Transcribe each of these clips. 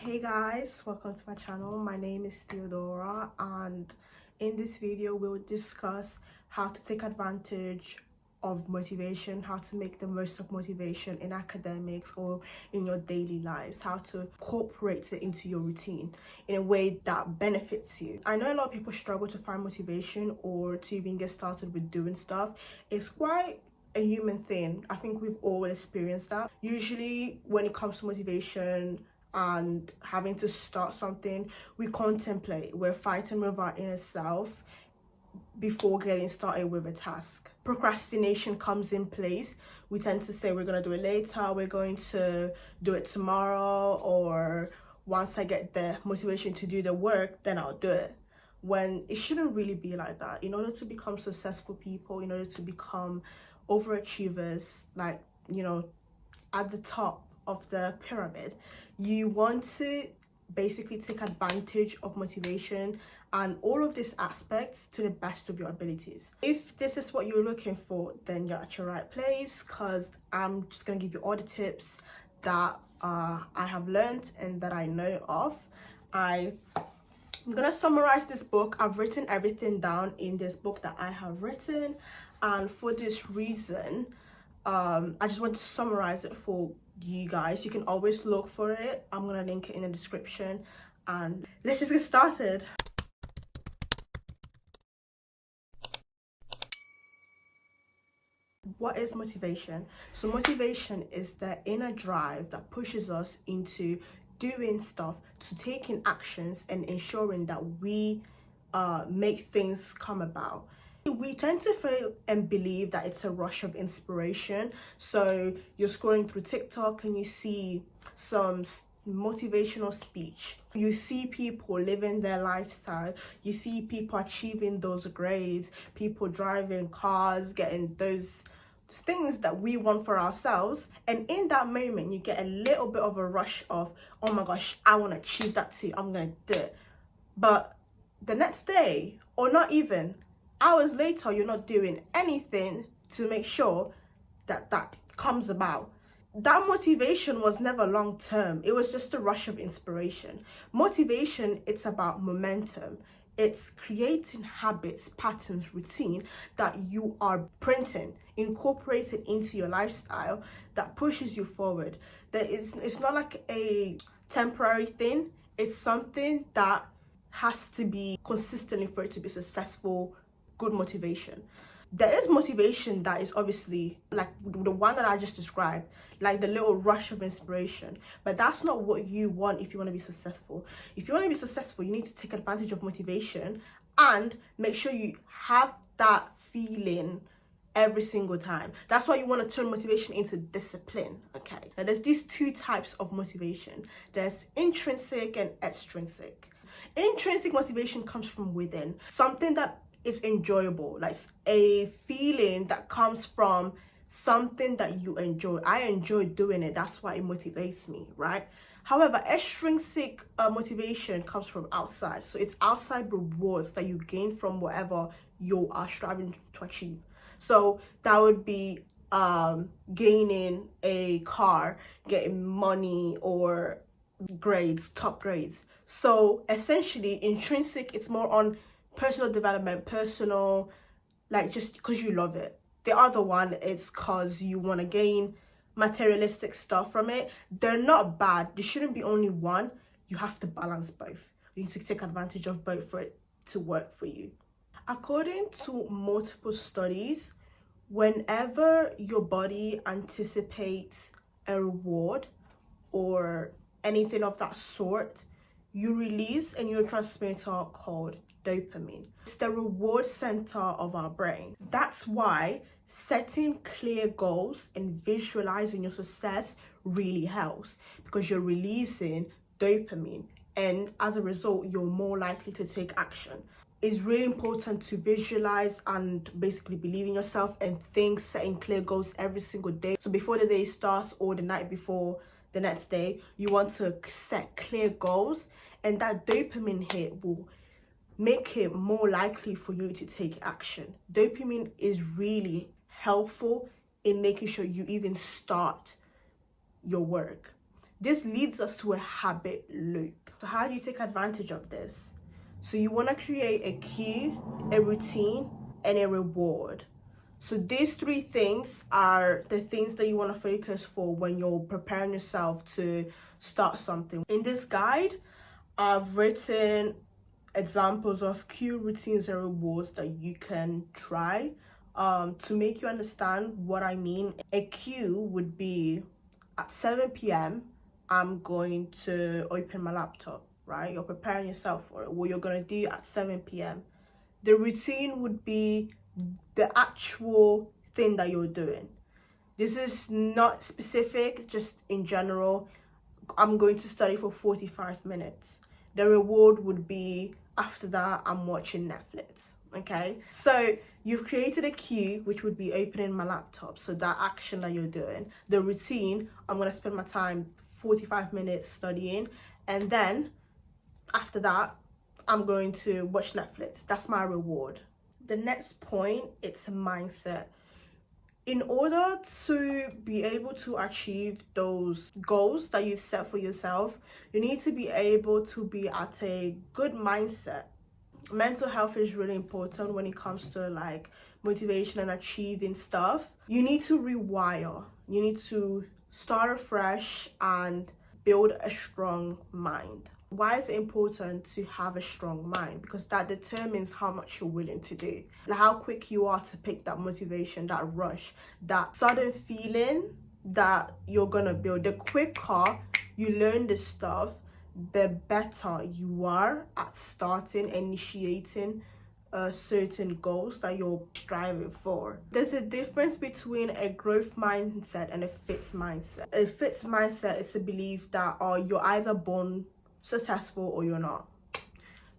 Hey guys, welcome to my channel. My name is Theodora, and in this video we'll discuss how to take advantage of motivation, how to make the most of motivation in academics or in your daily lives, how to incorporate it into your routine in a way that benefits you. I know a lot of people struggle to find motivation or to even get started with doing stuff. It's quite a human thing. I think we've all experienced that. Usually when it comes to motivation and having to start something, we contemplate, we're fighting with our inner self before getting started with a task. Procrastination comes in place. We tend to say we're going to do it later, we're going to do it tomorrow, or once I get the motivation to do the work, then I'll do it. When it shouldn't really be like that. In order to become successful people, in order to become overachievers, like, at the top of the pyramid, you want to basically take advantage of motivation and all of these aspects to the best of your abilities. If this is what you're looking for, then you're at your right place, because I'm just going to give you all the tips that I have learned and that I know of. I'm going to summarize this book. I've written everything down in this book that I have written, and for this reason, I just want to summarize it for you guys. You can always look for it. I'm gonna link it in the description, and let's just get started. What is motivation? So motivation is the inner drive that pushes us into doing stuff, to taking actions and ensuring that we make things come about. We tend to feel and believe that it's a rush of inspiration. So you're scrolling through TikTok and you see some motivational speech. You see people living their lifestyle. You see people achieving those grades, people driving cars, getting those things that we want for ourselves. And in that moment, you get a little bit of a rush of, oh my gosh, I want to achieve that too. I'm going to do it. But the next day, or not even hours later, you're not doing anything to make sure that that comes about. That motivation was never long term. It was just a rush of inspiration. Motivation, it's about momentum. It's creating habits, patterns, routine that you are printing, incorporated into your lifestyle that pushes you forward. It's not like a temporary thing. It's something that has to be consistently for it to be successful. Good motivation. There is motivation that is obviously like the one that I just described, like the little rush of inspiration, but that's not what you want if you want to be successful. If you want to be successful, you need to take advantage of motivation and make sure you have that feeling every single time. That's why you want to turn motivation into discipline. Okay, now there's these two types of motivation. There's intrinsic and extrinsic. Intrinsic motivation comes from within, something that is enjoyable, like a feeling that comes from something that you enjoy. I enjoy doing it, that's why it motivates me, right? However, extrinsic motivation comes from outside. So it's outside rewards that you gain from whatever you are striving to achieve. So that would be gaining a car, getting money, or grades, top grades. So essentially, intrinsic, it's more on personal development, personal, like just because you love it. The other one, it's because you want to gain materialistic stuff from it. They're not bad. There shouldn't be only one. You have to balance both. You need to take advantage of both for it to work for you. According to multiple studies, whenever your body anticipates a reward or anything of that sort, you release a neurotransmitter called dopamine. It's the reward center of our brain. That's why setting clear goals and visualizing your success really helps, because you're releasing dopamine, and as a result, you're more likely to take action. It's really important to visualize and basically believe in yourself and think, setting clear goals every single day. So before the day starts or the night before the next day, you want to set clear goals, and that dopamine hit will make it more likely for you to take action. Dopamine is really helpful in making sure you even start your work. This leads us to a habit loop. So how do you take advantage of this? So you want to create a cue, a routine, and a reward. So these three things are the things that you want to focus for when you're preparing yourself to start something. In this guide, I've written examples of cue, routines, and rewards that you can try to make you understand what I mean. A cue would be at 7 p.m. I'm going to open my laptop, right? You're preparing yourself for it, what you're going to do at 7 p.m. The routine would be the actual thing that you're doing. This is not specific, just in general. I'm going to study for 45 minutes. The reward would be after that, I'm watching Netflix. Okay, so you've created a cue, which would be opening my laptop. So that action that you're doing, the routine, I'm going to spend my time 45 minutes studying, and then after that, I'm going to watch Netflix. That's my reward. The next point, it's a mindset. In order to be able to achieve those goals that you've set for yourself, you need to be able to be at a good mindset. Mental health is really important when it comes to like motivation and achieving stuff. You need to rewire. You need to start afresh and build a strong mind. Why is it important to have a strong mind? Because that determines how much you're willing to do, how quick you are to pick that motivation, that rush, that sudden feeling that you're gonna build. The quicker you learn this stuff, the better you are at starting, initiating certain goals that you're striving for. There's a difference between a growth mindset and a fixed mindset. A fixed mindset is a belief that you're either born successful or you're not.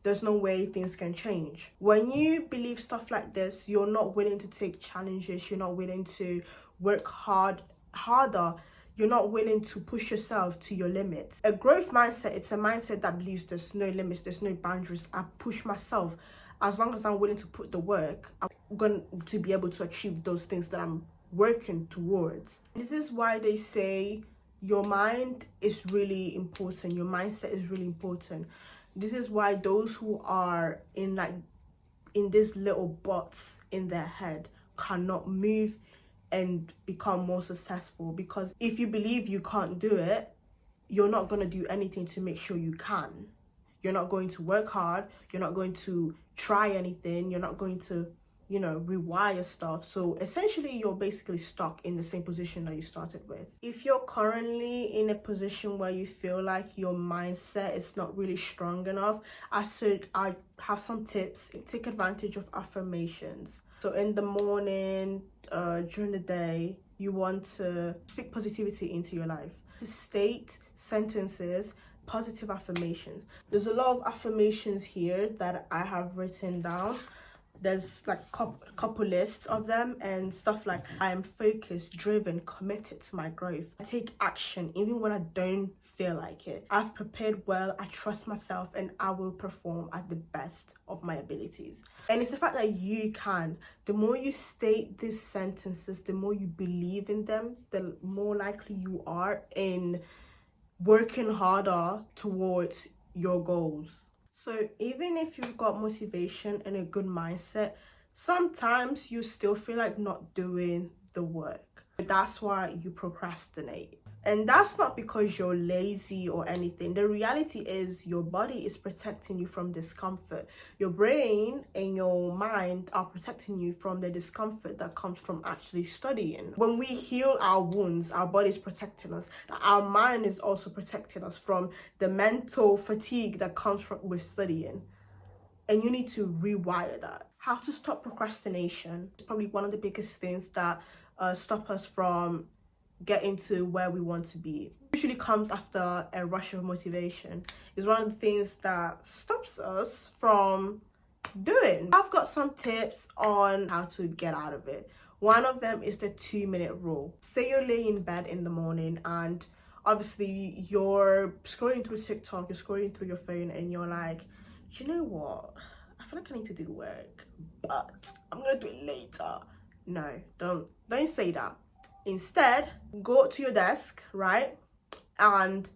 There's no way things can change. When you believe stuff like this, you're not willing to take challenges, you're not willing to work harder, you're not willing to push yourself to your limits. A growth mindset, it's a mindset that believes there's no limits, there's no boundaries. I push myself. As long as I'm willing to put the work, I'm going to be able to achieve those things that I'm working towards. This is why they say your mind is really important. Your mindset is really important. This is why those who are in these little bots in their head cannot move and become more successful, because if you believe you can't do it, you're not going to do anything to make sure you can. You're not going to work hard, you're not going to try anything, you're not going to rewire stuff. So essentially you're basically stuck in the same position that you started with. If you're currently in a position where you feel like your mindset is not really strong enough, I have some tips. Take advantage of affirmations. So in the morning, during the day, you want to speak positivity into your life. To state sentences, positive affirmations. There's a lot of affirmations here that I have written down. There's like couple lists of them, and stuff like, I am focused, driven, committed to my growth. I take action even when I don't feel like it. I've prepared well, I trust myself, and I will perform at the best of my abilities. And it's the fact that you can. The more you state these sentences, the more you believe in them, the more likely you are in working harder towards your goals. So even if you've got motivation and a good mindset, sometimes you still feel like not doing the work. That's why you procrastinate. And that's not because you're lazy or anything. The reality is your body is protecting you from discomfort. Your brain and your mind are protecting you from the discomfort that comes from actually studying. When we heal our wounds, our body is protecting us. Our mind is also protecting us from the mental fatigue that comes with studying. And you need to rewire that. How to stop procrastination is probably one of the biggest things that stop us from getting to where we want to be. It usually comes after a rush of motivation. It's one of the things that stops us from doing. I've got some tips on how to get out of it. One of them is the 2-minute rule. Say you're laying in bed in the morning and obviously you're scrolling through TikTok, you're scrolling through your phone, and you're like, do you know what? I feel like I need to do the work, but I'm gonna do it later. No, don't say that. Instead, go to your desk, right? and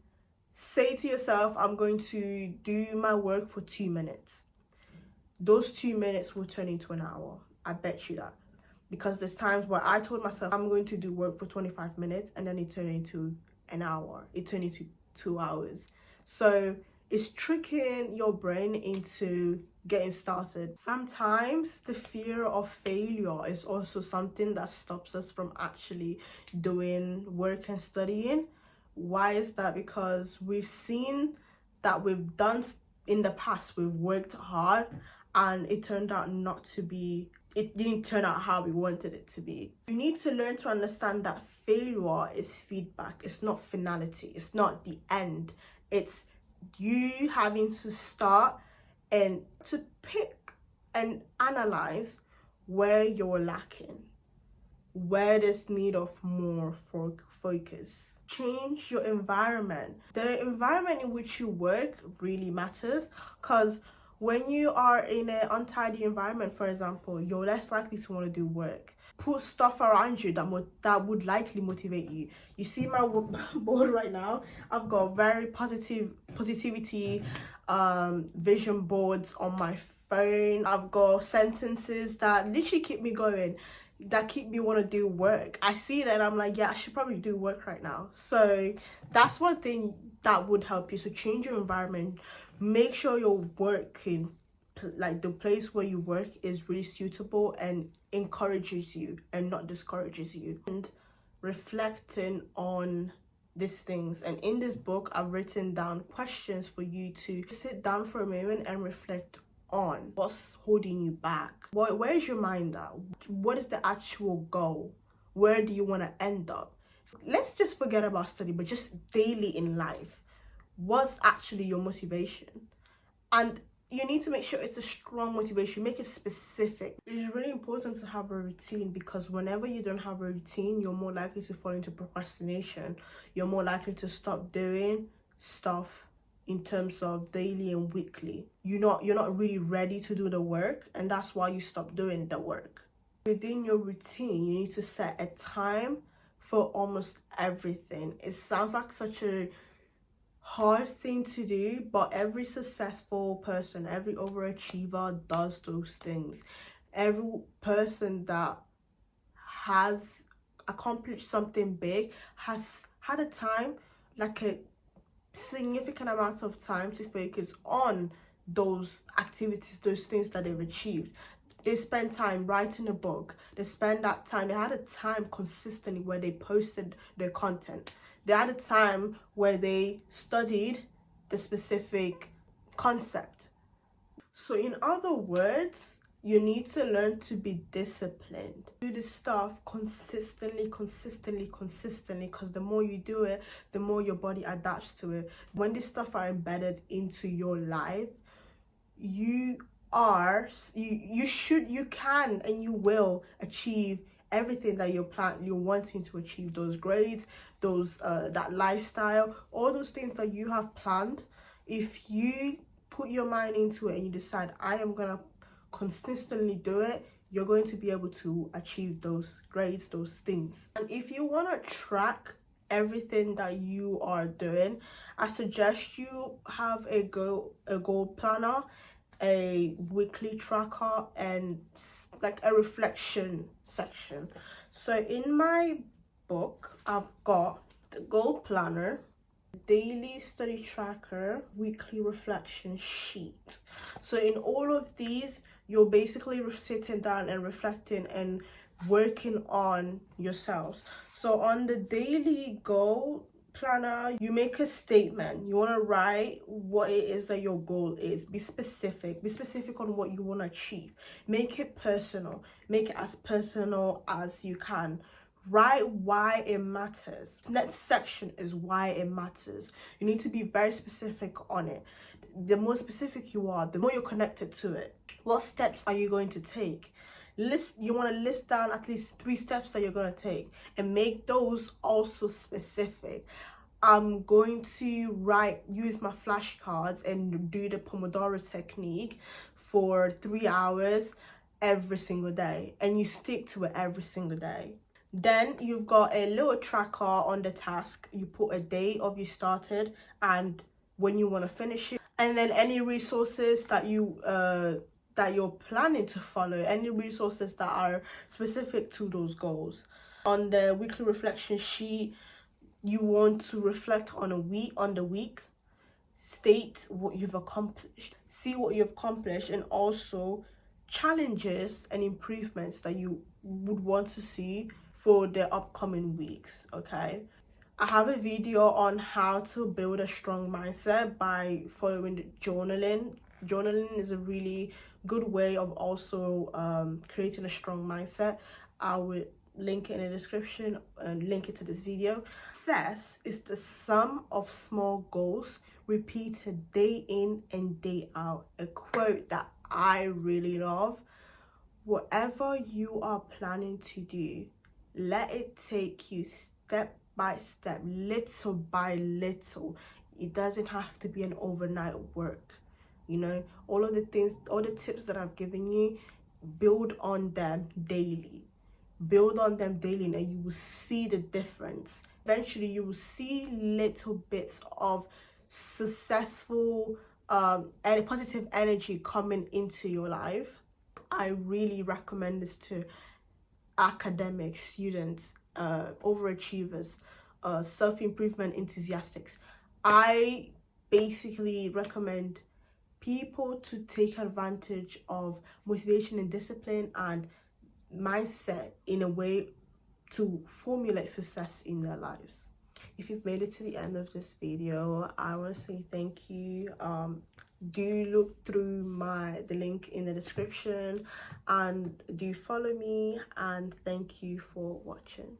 say to yourself, I'm going to do my work for 2 minutes. Those 2 minutes will turn into an hour. I bet you that. Because there's times where I told myself I'm going to do work for 25 minutes and then it turned into an hour. It turned into 2 hours. So it's tricking your brain into getting started. Sometimes the fear of failure is also something that stops us from actually doing work and studying. Why is that? Because we've seen that we've done in the past, we've worked hard and it turned out not to be, it didn't turn out how we wanted it to be. You need to learn to understand that failure is feedback. It's not finality. It's not the end. It's you having to start and to pick and analyze where you're lacking, where there's need of more focus. Change your environment. The environment in which you work really matters, because when you are in an untidy environment, for example, you're less likely to want to do work. Put stuff around you that would likely motivate you. You see my board right now. I've got very positivity vision boards on my phone. I've got sentences that literally keep me going, that keep me want to do work. I see it and I'm like, yeah, I should probably do work right now. So that's one thing that would help you. So change your environment. Make sure you're working, like the place where you work is really suitable and encourages you and not discourages you. And reflecting on these things. And in this book, I've written down questions for you to sit down for a moment and reflect on. What's holding you back? Where's your mind at? What is the actual goal? Where do you want to end up? Let's just forget about study, but just daily in life, what's actually your motivation? And you need to make sure it's a strong motivation. Make it specific. It's really important to have a routine, because whenever you don't have a routine, you're more likely to fall into procrastination. You're more likely to stop doing stuff in terms of daily and weekly. You're not really ready to do the work, and that's why you stop doing the work. Within your routine, you need to set a time for almost everything. It sounds like such a hard thing to do, but every successful person, every overachiever does those things. Every person that has accomplished something big has had a time, like a significant amount of time, to focus on those activities, those things that they've achieved. They spend time writing a book. They spend that time. They had a time consistently where they posted their content. They had a time where they studied the specific concept. So in other words, you need to learn to be disciplined. Do this stuff consistently, because the more you do it, the more your body adapts to it. When this stuff are embedded into your life, you can and you will achieve everything that you're wanting to achieve. Those grades, those that lifestyle, all those things that you have planned. If you put your mind into it and you decide, I am gonna consistently do it, you're going to be able to achieve those grades, those things. And if you want to track everything that you are doing, I suggest you have a goal planner, a weekly tracker, and like a reflection section. So in my book, I've got the goal planner, daily study tracker, weekly reflection sheet. So in all of these, you're basically sitting down and reflecting and working on yourselves. So on the daily goal planner, you make a statement. You want to write what it is that your goal is. Be specific on what you want to achieve. Make it personal. Make it as personal as you can. Write why it matters. Next section is why it matters. You need to be very specific on it. The more specific you are, the more you're connected to it. What steps are you going to take? You want to list down at least 3 steps that you're going to take and make those also specific. I'm going to use my flashcards and do the Pomodoro technique for 3 hours every single day, and you stick to it every single day. Then you've got a little tracker on the task. You put a day of you started and when you want to finish it, and then any resources that you're planning to follow, any resources that are specific to those goals. On the weekly reflection sheet, you want to reflect on the week, state what you've accomplished, see what you've accomplished, and also challenges and improvements that you would want to see for the upcoming weeks. Okay, I have a video on how to build a strong mindset by following the journaling. Journaling is a really good way of also creating a strong mindset. I will link it in the description and link it to this video. Success is the sum of small goals repeated day in and day out. A quote that I really love. Whatever you are planning to do, let it take you step by step, little by little. It doesn't have to be an overnight work. You know, all the tips that I've given you, build on them daily. Build on them daily and you will see the difference. Eventually, you will see little bits of successful and positive energy coming into your life. I really recommend this to academic students, overachievers, self-improvement enthusiasts. I basically recommend people to take advantage of motivation and discipline and mindset in a way to formulate success in their lives. If you've made it to the end of this video, I want to say thank you. Do look through the link in the description and do follow me, and thank you for watching.